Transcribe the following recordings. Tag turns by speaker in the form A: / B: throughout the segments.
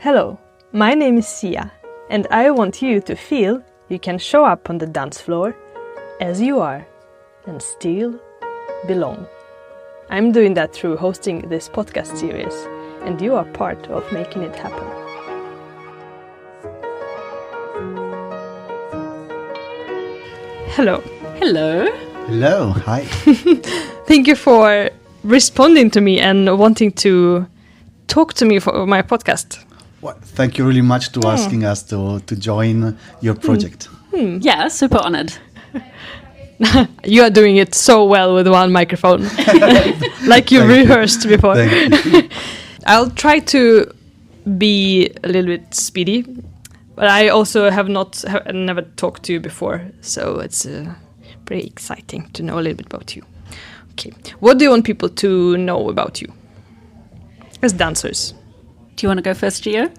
A: Hello, my name is Sia, and I want you to feel you can show up on the dance floor as you are and still belong. I'm doing that through hosting this podcast series, and you are part of making it happen. Hello.
B: Hello.
C: Hello, hi.
A: Thank you for responding to me and wanting to talk to me for my podcast.
C: Well, thank you really much to asking us to join your project.
B: Yeah, super honored.
A: You are doing it so well with one microphone, like you rehearsed before.
C: Thank you.
A: I'll try to be a little bit speedy, but I also have never talked to you before, so it's pretty exciting to know a little bit about you. Okay, what do you want people to know about you as dancers?
B: Do you want to go first, Gio?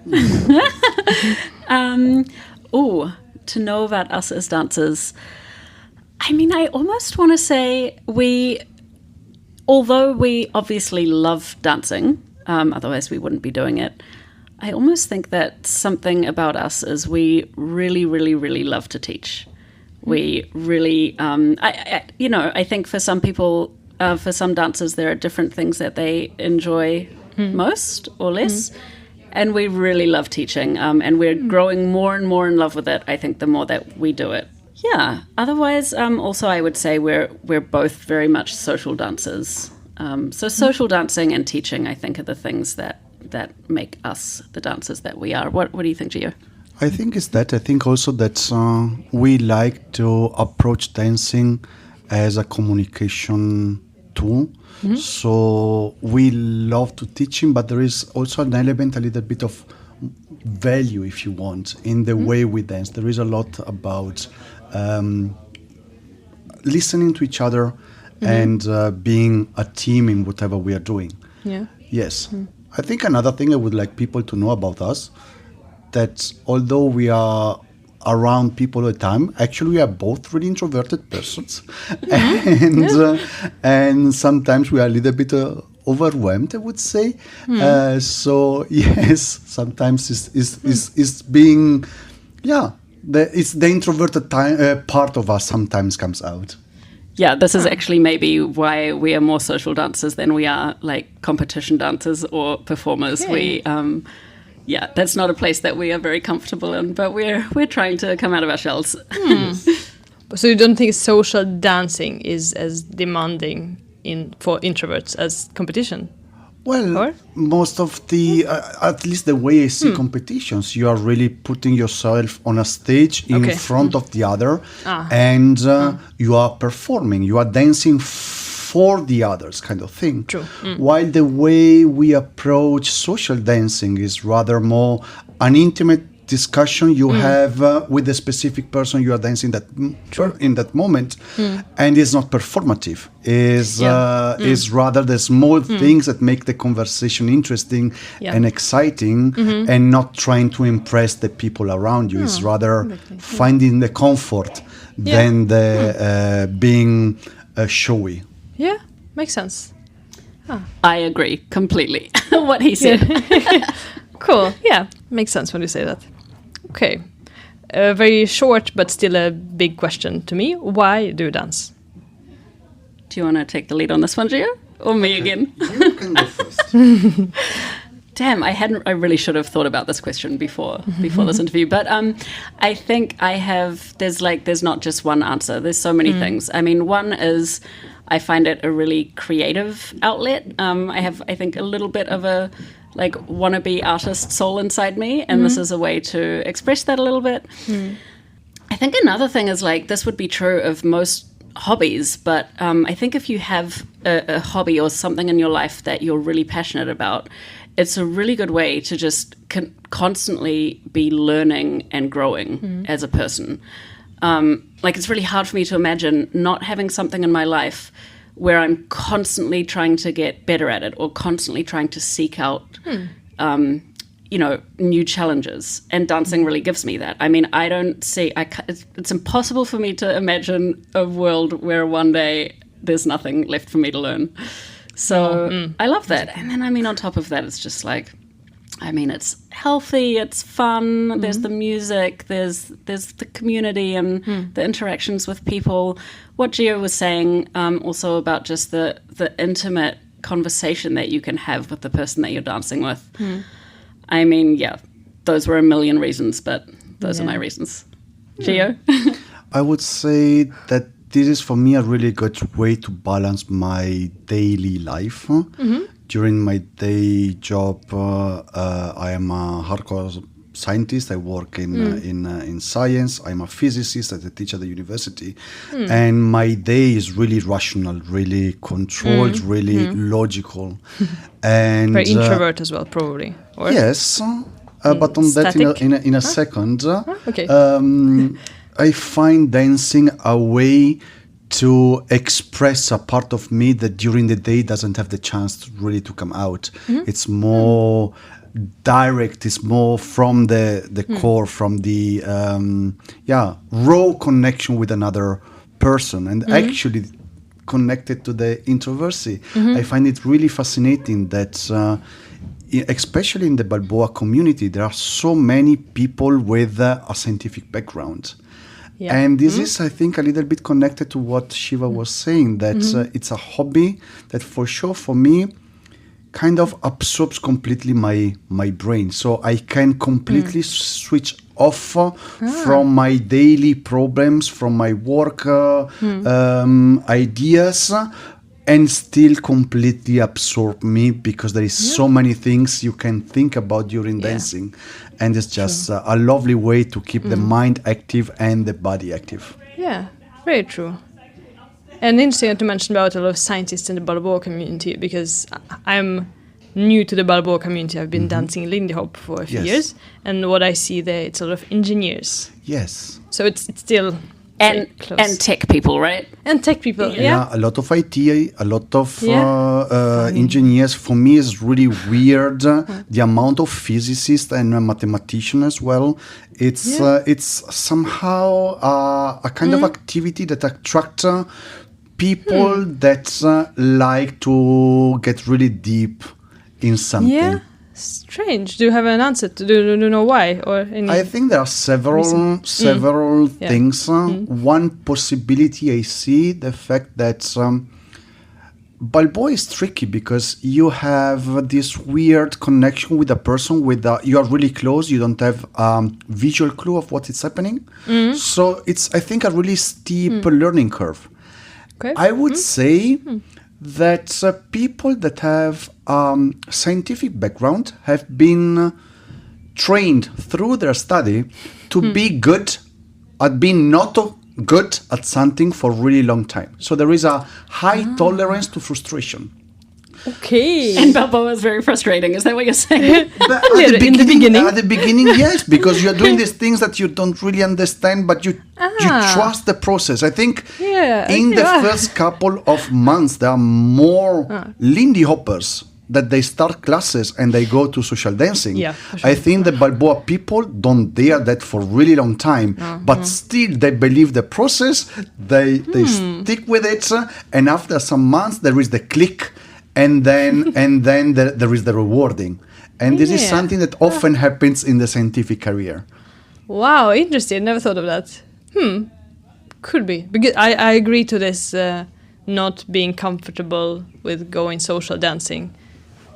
B: To know about us as dancers. I mean, I almost want to say although we obviously love dancing, otherwise we wouldn't be doing it, I almost think that something about us is we really, really, really love to teach. We really, I think for some people, for some dancers, there are different things that they enjoy most or less. And we really love teaching, and we're growing more and more in love with it, I think, the more that we do it. Yeah. Otherwise, also, I would say we're both very much social dancers. So social dancing and teaching, I think, are the things that make us the dancers that we are. What do you think, Gio?
C: I think also that we like to approach dancing as a communication tool. So we love to teach him, but there is also an element, a little bit of value, if you want, in the way we dance. There is a lot about listening to each other and being a team in whatever we are doing.
A: Yeah.
C: Yes. I think another thing I would like people to know about us, that although we are around people all the time, actually we are both really introverted persons, and sometimes we are a little bit overwhelmed, I would say. So yes, sometimes it's being, it's the introverted part of us sometimes comes out.
B: Yeah, this is actually maybe why we are more social dancers than we are like competition dancers or performers.
A: Okay.
B: That's not a place that we are very comfortable in, but we're trying to come out of our shells.
A: So you don't think social dancing is as demanding for introverts as competition?
C: Well, most of the, at least the way I see competitions, you are really putting yourself on a stage in front of the other, and you are performing, you are dancing for the others, kind of thing.
A: True.
C: While the way we approach social dancing is rather more an intimate discussion you have with a specific person you are dancing in that moment, and it's not performative. Is rather the small things that make the conversation interesting and exciting, and not trying to impress the people around you. It's rather finding the comfort than the being showy.
A: Yeah, makes sense.
B: I agree completely. What he said.
A: Cool. Yeah, makes sense when you say that. Okay. Very short, but still a big question to me. Why do you dance?
B: Do you want to take the lead on this one, Gio? Or me again?
C: You can go first.
B: Damn, I really should have thought about this question before this interview. But I think there's not just one answer. There's so many things. I mean, one is I find it a really creative outlet. I have, I think, a little bit of a wannabe artist soul inside me, and this is a way to express that a little bit. I think another thing is this would be true of most hobbies, but I think if you have a hobby or something in your life that you're really passionate about, it's a really good way to just constantly be learning and growing as a person. It's really hard for me to imagine not having something in my life where I'm constantly trying to get better at it or constantly trying to seek out, new challenges. And dancing really gives me that. I mean, it's impossible for me to imagine a world where one day there's nothing left for me to learn. So I love that. And then, on top of that, it's just I mean, it's healthy, it's fun, there's the music, there's the community and the interactions with people. What Gio was saying also about just the intimate conversation that you can have with the person that you're dancing with. I mean, yeah, those were a million reasons, but those are my reasons. Gio?
C: I would say that this is for me a really good way to balance my daily life. During my day job, I am a hardcore scientist. I work in science. I'm a physicist. I teach at the university, and my day is really rational, really controlled, really logical. And
A: very introvert as well, probably. Or?
C: Yes, but on
A: Static?
C: that in a second.
A: Okay.
C: I find dancing a way to express a part of me that during the day doesn't have the chance to come out. It's more direct, it's more from the core, from the raw connection with another person, and actually connected to the introversy. I find it really fascinating that especially in the Balboa community, there are so many people with a scientific background.
A: Yeah.
C: And this is, I think, a little bit connected to what Shieva was saying, that it's a hobby that for sure, for me, kind of absorbs completely my brain. So I can completely switch off from my daily problems, from my work ideas, and still completely absorb me, because there is so many things you can think about during dancing. And it's just a lovely way to keep the mind active and the body active.
A: Yeah, very true. And interesting that you mentioned about a lot of scientists in the Balboa community, because I'm new to the Balboa community. I've been dancing in Lindy Hop for a few years, and what I see there, it's a lot of engineers.
C: Yes.
A: So it's still
B: And
A: close.
B: tech people, right?
A: And tech people, yeah.
C: A lot of IT, a lot of engineers. For me, it's really weird the amount of physicists and mathematicians as well. It's somehow a kind of activity that attracts people that like to get really deep in something.
A: Yeah, strange. Do you have an answer? Do you know why? Or any
C: I think there are several things. One possibility I see, the fact that Balboa is tricky because you have this weird connection with a person you are really close. You don't have visual clue of what is happening. So it's, I think, a really steep learning curve.
A: Okay.
C: I would say that people that have scientific background have been trained through their study to be good at being not good at something for a really long time. So there is a high tolerance to frustration.
A: Okay.
B: And Balboa is very frustrating. Is that what you're saying?
C: But
A: In the beginning.
C: At the beginning, yes, because you're doing these things that you don't really understand, but you trust the process. I think in the first couple of months, there are more Lindy hoppers that they start classes and they go to social dancing.
A: Yeah, for sure.
C: I think the Balboa people don't dare that for a really long time, but still they believe the process, they stick with it, and after some months there is the click, and then there is the rewarding. And this is something that often happens in the scientific career.
A: Wow, interesting. Never thought of that. Could be. Because I agree to this not being comfortable with going social dancing.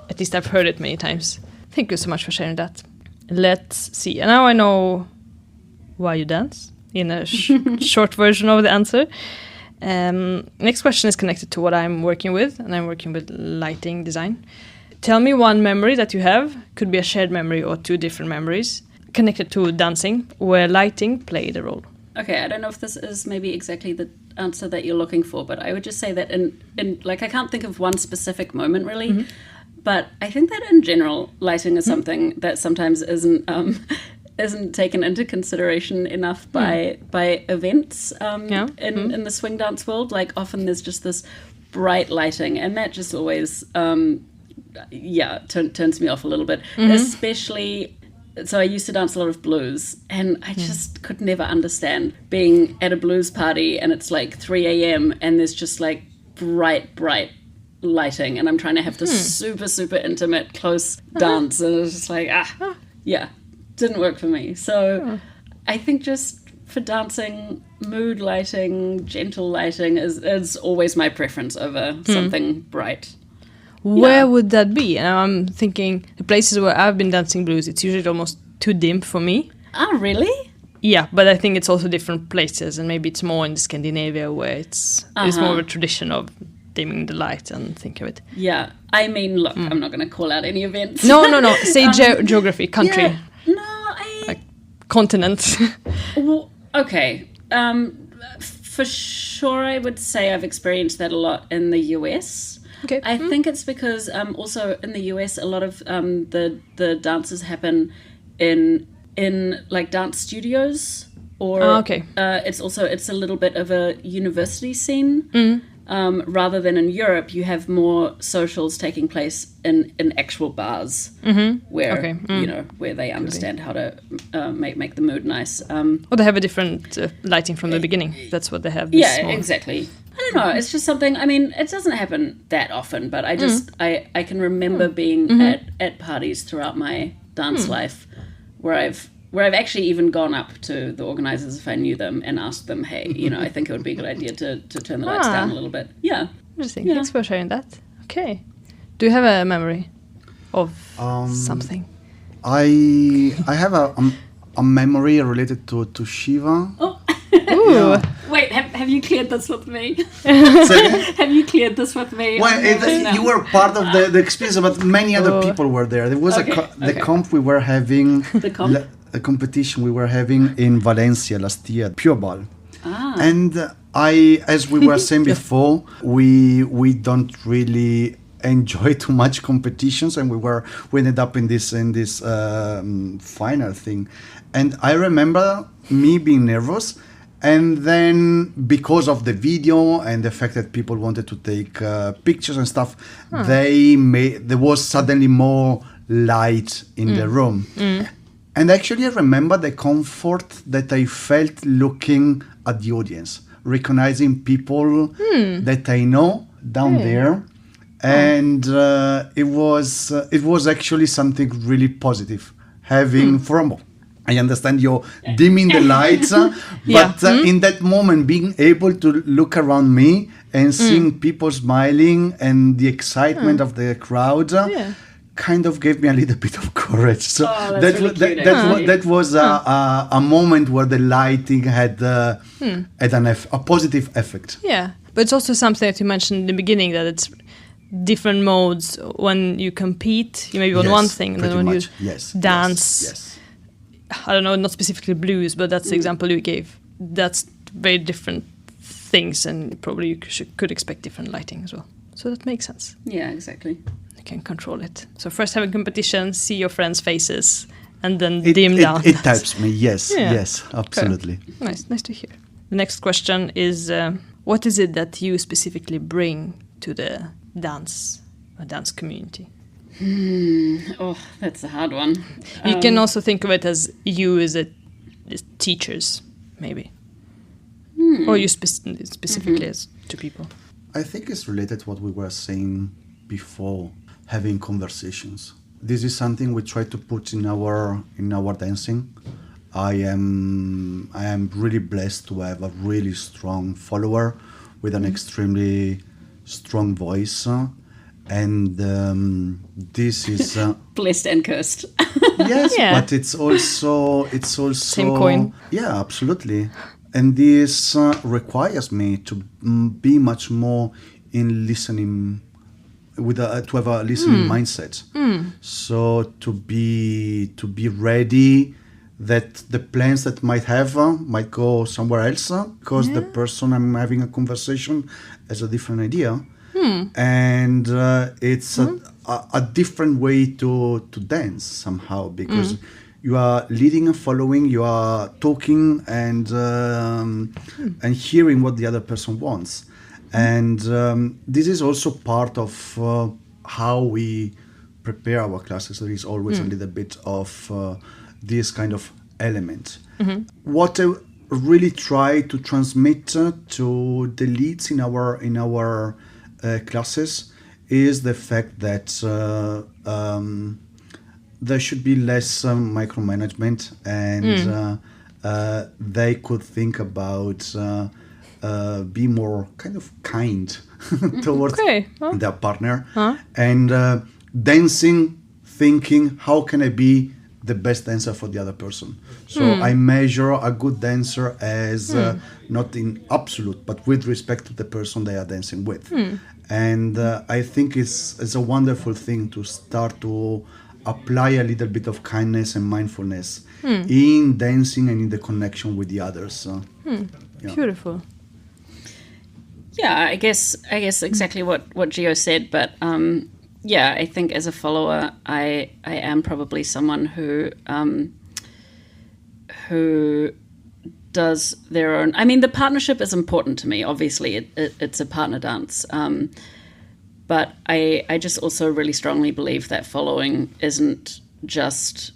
A: At least I've heard it many times. Thank you so much for sharing that. Let's see. And now I know why you dance, in a short version of the answer. Next question is connected to what I'm working with, and I'm working with lighting design. Tell me one memory that you have, could be a shared memory or two different memories, connected to dancing, where lighting played a role.
B: Okay, I don't know if this is maybe exactly the answer that you're looking for, but I would just say that in like, I can't think of one specific moment really, but I think that in general, lighting is something that sometimes isn't taken into consideration enough by events in the swing dance world. Like, often there's just this bright lighting, and that just always turns me off a little bit, especially. So I used to dance a lot of blues, and I just could never understand being at a blues party and it's like 3 a.m. and there's just like bright lighting, and I'm trying to have this super, super intimate, close dance, and it's just like, didn't work for me. So I think just for dancing, mood lighting, gentle lighting is always my preference over something bright.
A: Where would that be? And I'm thinking the places where I've been dancing blues, it's usually almost too dim for me.
B: Oh, really?
A: Yeah, but I think it's also different places, and maybe it's more in Scandinavia where it's more of a tradition of dimming the light and think of it.
B: Yeah, I mean, look, I'm not going to call out any events.
A: No. Say geography, country.
B: Yeah. No,
A: like continent.
B: Well, okay. For sure, I would say I've experienced that a lot in the US.
A: Okay.
B: I think it's because also in the US, a lot of the dances happen in like dance studios, or it's a little bit of a university scene. Rather than in Europe, you have more socials taking place in actual bars where where they understand how to make the mood nice.
A: Or they have a different lighting from the beginning. That's what they have.
B: Exactly. I don't know. It's just something. I mean, it doesn't happen that often, but I just I can remember being at parties throughout my dance life where I've actually even gone up to the organizers if I knew them and asked them, hey, I think it would be a good idea to turn the lights down a little bit. Yeah.
A: Interesting. Yeah. Thanks for sharing that. Okay. Do you have a memory of something?
C: I have a memory related to Shieva.
B: Oh.
A: Ooh.
C: Yeah.
B: Wait, have you cleared this with me? Have you cleared this with me?
C: Well, you were part of the experience, but many other people were there. There was the comp we were having.
B: The comp?
C: A competition we were having in Valencia last year, Pure Ball. And as we were saying before, we don't really enjoy too much competitions, and we ended up in this final thing. And I remember me being nervous, and then because of the video and the fact that people wanted to take pictures and stuff, there was suddenly more light in the room. And actually, I remember the comfort that I felt looking at the audience, recognizing people that I know down there, and it was actually something really positive. Having I understand you're dimming the lights, but in that moment, being able to look around me and seeing people smiling and the excitement of the crowd. Kind of gave me a little bit of courage. So that was a moment where the lighting had a positive effect.
A: Yeah, but it's also something that you mentioned in the beginning, that it's different modes. When you compete, you may be on one thing, and then when you dance, I don't know, not specifically blues, but that's the example you gave. That's very different things, and probably you could expect different lighting as well. So that makes sense.
B: Yeah, exactly.
A: You can control it. So first have a competition, see your friends' faces, and then dim down.
C: It types me, yes, absolutely.
A: Okay. Nice to hear. The next question is, what is it that you specifically bring to the dance community?
B: Oh, that's a hard one.
A: You can also think of it as you as teachers, maybe. Or you specifically as to people.
C: I think it's related to what we were saying before, having conversations. This is something we try to put in our dancing. I am really blessed to have a really strong follower with an extremely strong voice, and this is
B: blessed and cursed.
C: Yes, but it's also
A: same coin.
C: Yeah, absolutely. And this requires me to be much more in listening, to have a listening mindset. So to be ready that the plans that might go somewhere else because the person I'm having a conversation has a different idea, and it's a different way to dance somehow, because you are leading and following, you are talking and hearing what the other person wants. And this is also part of how we prepare our classes. There is always a little bit of this kind of element. What I really try to transmit to the leads in our classes is the fact that there should be less micromanagement, and they could think about be more kind of kind towards their partner, and dancing, thinking, how can I be the best dancer for the other person? So I measure a good dancer as not in absolute, but with respect to the person they are dancing with. And I think it's a wonderful thing to start to apply a little bit of kindness and mindfulness in dancing and in the connection with the others. Yeah.
A: Beautiful.
B: Yeah, I guess exactly what Gio said, but yeah, I think as a follower, I am probably someone who does their own. I mean, the partnership is important to me. Obviously, it's a partner dance, but I just also really strongly believe that following isn't just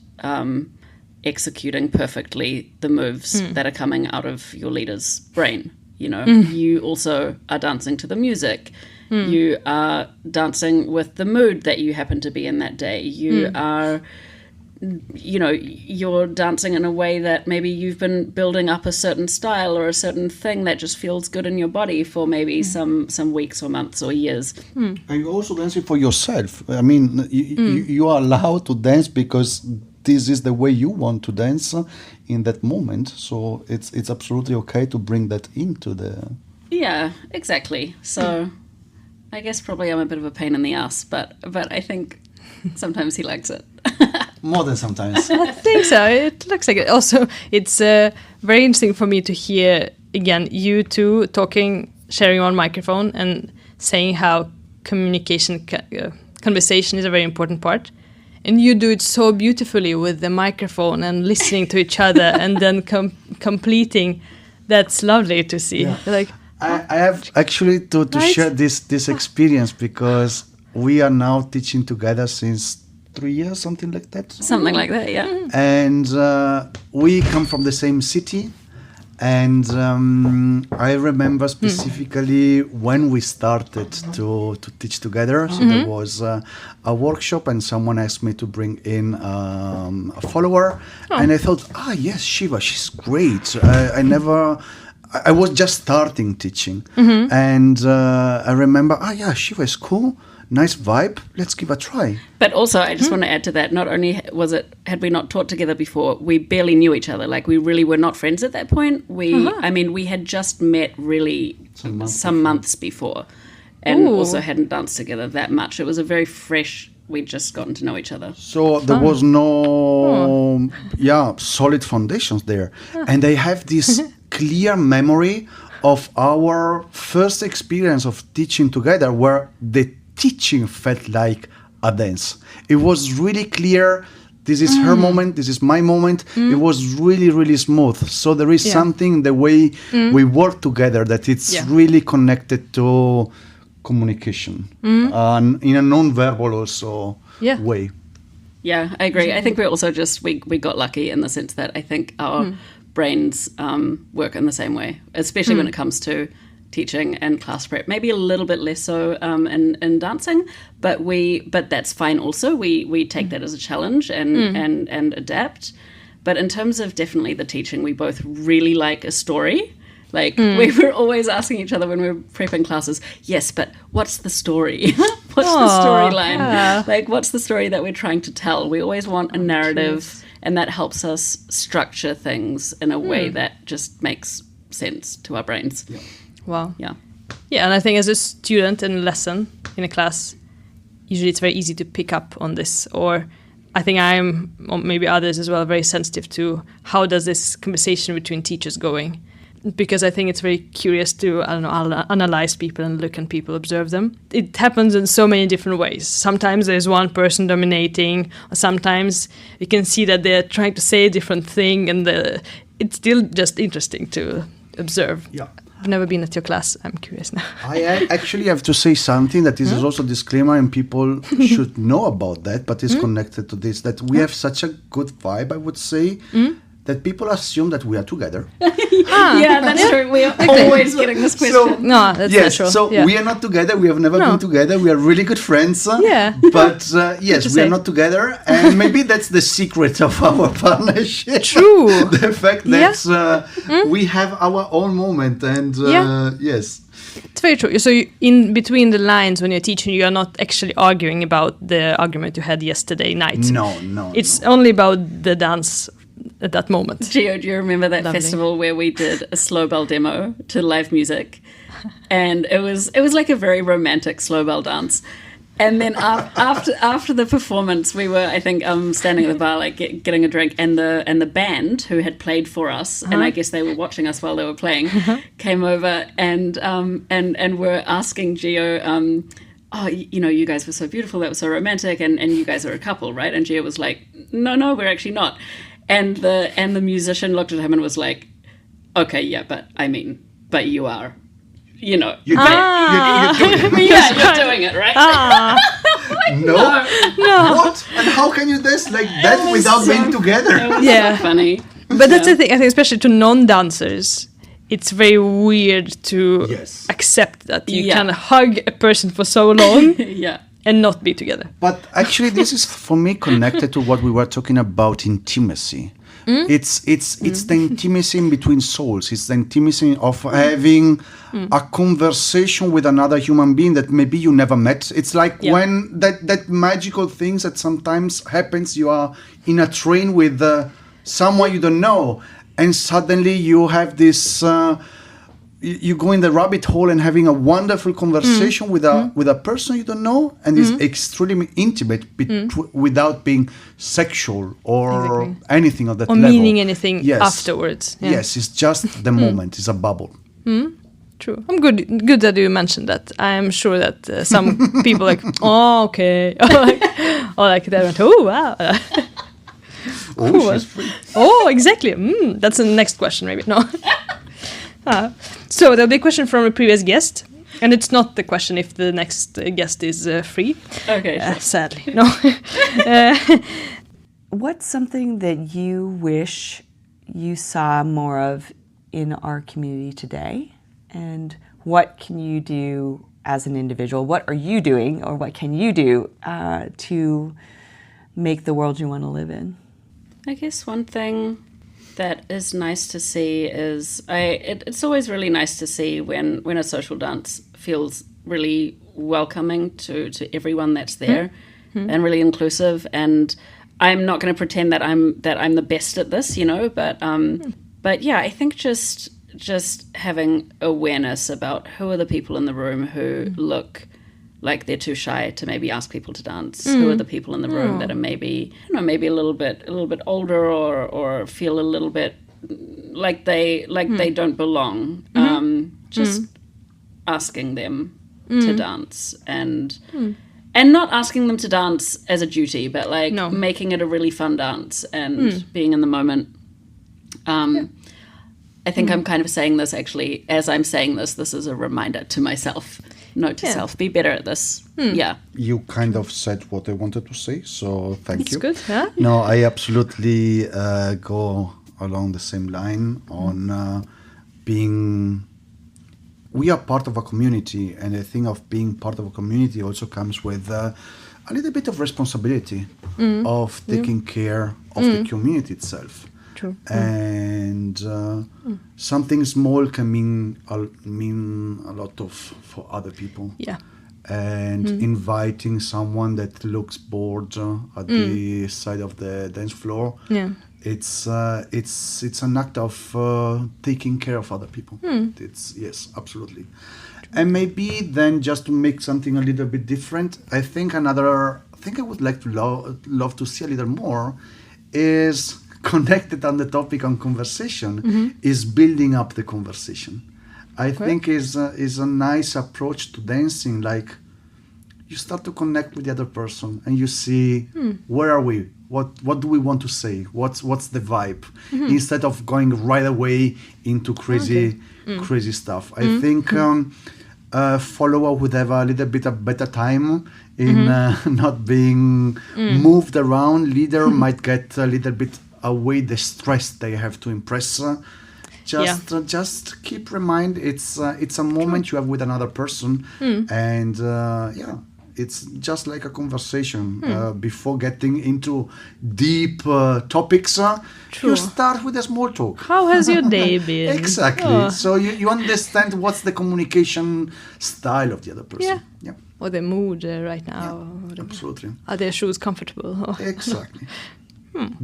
B: executing perfectly the moves that are coming out of your leader's brain. You know, you also are dancing to the music. You are dancing with the mood that you happen to be in that day. You are, you know, you're dancing in a way that maybe you've been building up a certain style or a certain thing that just feels good in your body for maybe some weeks or months or years.
C: And you're also dancing for yourself. I mean, you are allowed to dance because this is the way you want to dance in that moment. So it's absolutely okay to bring that into the...
B: Yeah, exactly. So I guess probably I'm a bit of a pain in the ass, but I think sometimes he likes it.
C: More than sometimes.
A: I think so. It looks like it. Also, it's very interesting for me to hear, again, you two talking, sharing on microphone and saying how communication, conversation is a very important part. And you do it so beautifully with the microphone and listening to each other and then completing. That's lovely to see.
C: Yeah.
A: Like,
C: I have actually to share this experience because we are now teaching together since 3 years, something like that.
B: Something like that, yeah.
C: And we come from the same city. And I remember specifically when we started to teach together. So there was a workshop and someone asked me to bring in a follower. And I thought, yes, Shieva, she's great. I was just starting teaching. And I remember, Shieva is cool. Nice vibe. Let's give it a try.
B: But also, I just want to add to that. Not only had we not taught together before, we barely knew each other. Like we really were not friends at that point. I mean, we had just met really some months before, and also hadn't danced together that much. It was a very fresh. We'd just gotten to know each other.
C: So there was no, solid foundations there, and I have this clear memory of our first experience of teaching together, where the teaching felt like a dance. It was really clear. This is her moment. This is my moment. It was really, really smooth. So there is something the way we work together that it's really connected to communication and in a non-verbal also way.
B: Yeah, I agree. I think we also just we got lucky in the sense that I think our brains work in the same way, especially when it comes to teaching and class prep. Maybe a little bit less so in dancing, but that's fine also. We take that as a challenge and adapt. But in terms of definitely the teaching, we both really like a story. Like we were always asking each other when we were prepping classes, yes, but what's the story? What's the storyline? Yeah. Like what's the story that we're trying to tell? We always want a narrative, and that helps us structure things in a way that just makes sense to our brains.
C: Yeah.
A: Wow.
B: Yeah.
A: Yeah, and I think as a student in a lesson, in a class, usually it's very easy to pick up on this. Or I think I'm, or maybe others as well, very sensitive to how does this conversation between teachers going? Because I think it's very curious to, analyze people and look at people, observe them. It happens in so many different ways. Sometimes there's one person dominating, or sometimes you can see that they're trying to say a different thing, and it's still just interesting to observe.
C: Yeah.
A: I've never been at your class. I'm curious now.
C: I actually have to say something that is also a disclaimer, and people should know about that, but it's connected to this, that we have such a good vibe, I would say. that people assume that we are together.
B: Yeah, that's true. We are always getting this question.
C: So,
A: No, that's
C: yes,
A: natural.
C: so
A: yeah.
C: we are not together. We have never
A: No.
C: been together. We are really good friends.
A: Yeah.
C: But yes, we
A: say.
C: are not together. And maybe that's the secret of our partnership.
A: True.
C: The fact that we have our own moment. And yes.
A: It's very true. So in between the lines when you're teaching, you are not actually arguing about the argument you had yesterday night.
C: No.
A: It's only about the dance at that moment.
B: Gio, do you remember that
A: Lovely.
B: festival where we did a slow bell demo to live music? And it was like a very romantic slow bell dance. And then after the performance, we were, I think, standing at the bar, like getting a drink, and the band who had played for us, and I guess they were watching us while they were playing, came over and were asking Gio, oh, you guys were so beautiful, that was so romantic, and you guys are a couple, right? And Gio was like, no, we're actually not. And the musician looked at him and was like, okay, yeah, but you are. You're doing it. Yeah, you're doing it, right?
C: No. What? And how can you dance like that without being together?
B: It was so funny.
A: But that's the thing, I think, especially to non-dancers, it's very weird to accept that you can hug a person for so long and not be together.
C: But actually, this is for me connected to what we were talking about, intimacy. It's the intimacy in between souls. It's the intimacy of having a conversation with another human being that maybe you never met. It's like when that magical things that sometimes happens. You are in a train with someone you don't know, and suddenly you have this. You go in the rabbit hole and having a wonderful conversation with a person you don't know, and it's extremely intimate without being sexual or anything of that
A: or
C: level.
A: Meaning anything afterwards. Yeah.
C: Yes, it's just the moment. It's a bubble.
A: True. I'm good that you mentioned that. I'm sure that some people like, oh, okay, or like they went, oh wow.
C: Oh, she's free.
A: Oh, exactly. That's the next question, maybe. No. So there'll be a question from a previous guest, and it's not the question if the next guest is free.
B: Okay. Sure.
A: Sadly, no.
D: What's something that you wish you saw more of in our community today? And what can you do as an individual? What are you doing, or what can you do to make the world you want to live in?
B: I guess one thing that is nice to see is it's always really nice to see when a social dance feels really welcoming to everyone that's there and really inclusive. And I'm not going to pretend that I'm the best at this, but yeah, I think just having awareness about who are the people in the room who look like they're too shy to maybe ask people to dance. Who are the people in the room that are maybe a little bit older or feel a little bit like they don't belong. Just asking them to dance and not asking them to dance as a duty, but like making it a really fun dance and being in the moment. I think I'm kind of saying this actually as I'm saying this. This is a reminder to myself. Note to self, be better at this. Yeah.
C: You kind of said what I wanted to say, so thank you.
A: That's good, huh?
C: No, I absolutely go along the same line on being... We are part of a community, and I think of being part of a community also comes with a little bit of responsibility of taking care of the community itself.
A: True.
C: And something small can mean a lot for other people.
A: Yeah.
C: And inviting someone that looks bored at the side of the dance floor.
A: Yeah.
C: It's an act of taking care of other people. It's absolutely. And maybe then just to make something a little bit different, I think another thing I would like to love to see a little more is connected on the topic on conversation is building up the conversation. I think is a nice approach to dancing. Like you start to connect with the other person and you see where are we? What do we want to say? What's the vibe? Instead of going right away into crazy stuff. I think follower would have a little bit of better time in not being moved around. Leader might get a little bit away the stress they have to impress. Just keep remind it's a moment you have with another person, and it's just like a conversation. Before getting into deep topics, you start with a small talk.
A: How has your day been?
C: Exactly. So you understand what's the communication style of the other person. Yeah.
A: Or the mood right now.
C: Absolutely.
A: Are their shoes comfortable?
C: Exactly.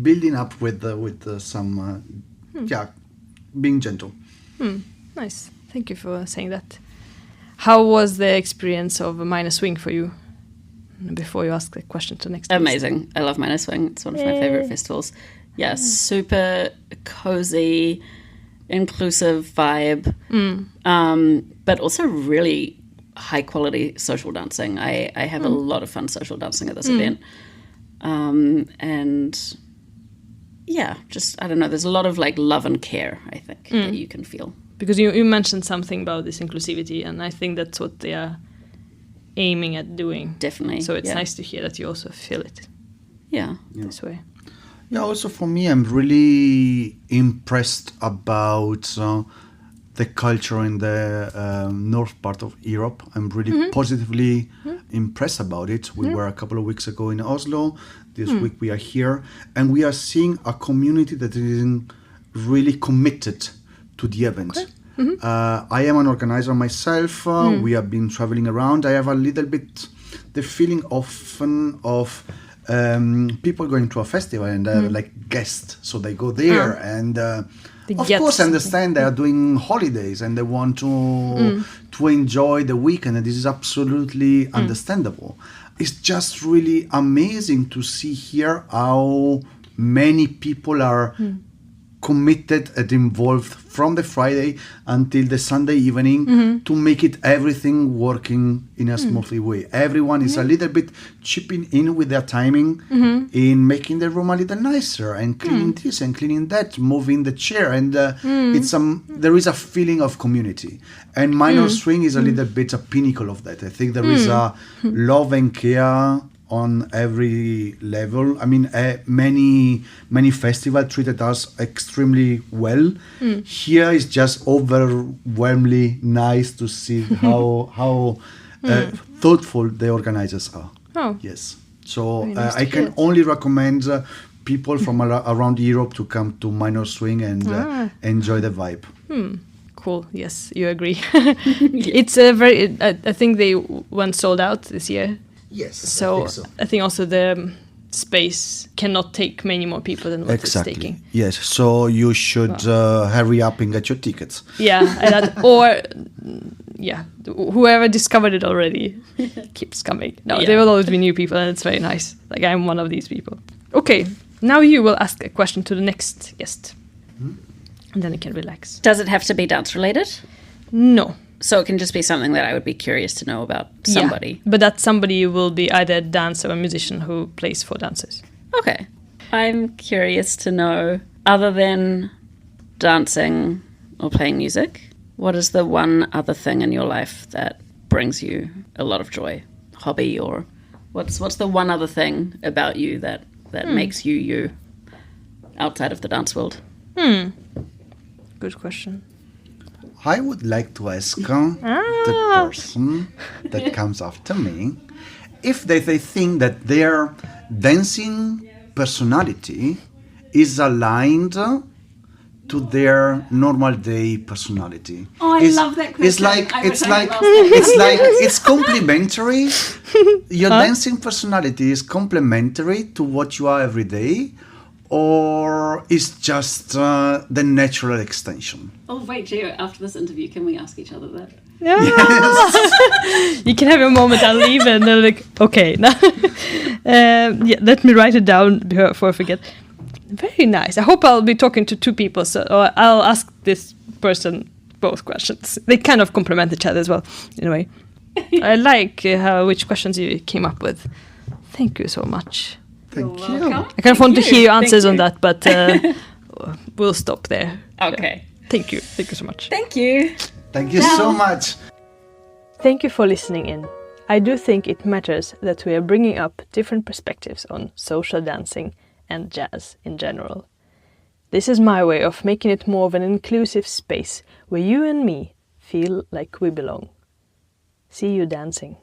C: Building up with some being gentle.
A: Nice. Thank you for saying that. How was the experience of Minor Swing for you? Before you ask the question to next.
B: Amazing. I love Minor Swing. It's one of my favorite festivals. Yeah, super cozy, inclusive vibe, but also really high quality social dancing. I have a lot of fun social dancing at this event. And yeah, just, I don't know, there's a lot of like love and care, I think, that you can feel.
A: Because you mentioned something about this inclusivity, and I think that's what they are aiming at doing.
B: Definitely.
A: So it's nice to hear that you also feel it this way.
C: Yeah, also for me, I'm really impressed about the culture in the north part of Europe. I'm really positively impressed about it. We were a couple of weeks ago in Oslo. This week we are here, and we are seeing a community that is really committed to the event. I am an organizer myself. We have been traveling around. I have a little bit the feeling often of people going to a festival and like guests. So they go there and of course I understand they are doing holidays and they want to enjoy the weekend, and this is absolutely understandable. It's just really amazing to see here how many people are committed and involved from the Friday until the Sunday evening to make it everything working in a smoothly way. Everyone is a little bit chipping in with their timing in making the room a little nicer and cleaning this and cleaning that, moving the chair, and it's there is a feeling of community. And Minor Swing is a little bit a pinnacle of that. I think there is a love and care on every level. I mean, many festivals treated us extremely well. Here is just overwhelmingly nice to see how thoughtful the organizers are.
A: Oh.
C: Yes. So
A: Nice
C: I can only recommend people from around Europe to come to Minor Swing and enjoy the vibe.
A: Cool. Yes, you agree. It's a very. I think they went sold out this year.
C: Yes.
A: So I think also the space cannot take many more people than what it's taking.
C: Yes. So you should hurry up and get your tickets.
A: Yeah, whoever discovered it already keeps coming. No, there will always be new people, and it's very nice. Like, I'm one of these people. Okay, now you will ask a question to the next guest, and then you can relax.
B: Does it have to be dance related?
A: No.
B: So it can just be something that I would be curious to know about somebody.
A: Yeah, but that somebody will be either a dancer or a musician who plays for dancers.
B: Okay. I'm curious to know, other than dancing or playing music, what is the one other thing in your life that brings you a lot of joy? Hobby, or what's the one other thing about you that makes you you outside of the dance world?
A: Good question.
C: I would like to ask the person that comes after me if they think that their dancing personality is aligned to their normal day personality.
B: Oh, I love that question.
C: It's complementary. Your dancing personality is complementary to what you are every day, or is just the natural extension?
B: Oh, wait, Gio, after this interview, can we ask each other that?
A: Yeah. Yes. You can have a moment, I'll leave, and they're like, okay. Let me write it down before I forget. Very nice. I hope I'll be talking to two people, so I'll ask this person both questions. They kind of complement each other as well, in a way. I like which questions you came up with. Thank you so much.
C: Thank
B: You're
C: you.
B: welcome.
A: I kind of want to hear your answers on that, but we'll stop there.
B: Okay.
A: Thank you. Thank you so much.
B: Thank you.
C: Thank you so much.
A: Thank you for listening in. I do think it matters that we are bringing up different perspectives on social dancing and jazz in general. This is my way of making it more of an inclusive space where you and me feel like we belong. See you dancing.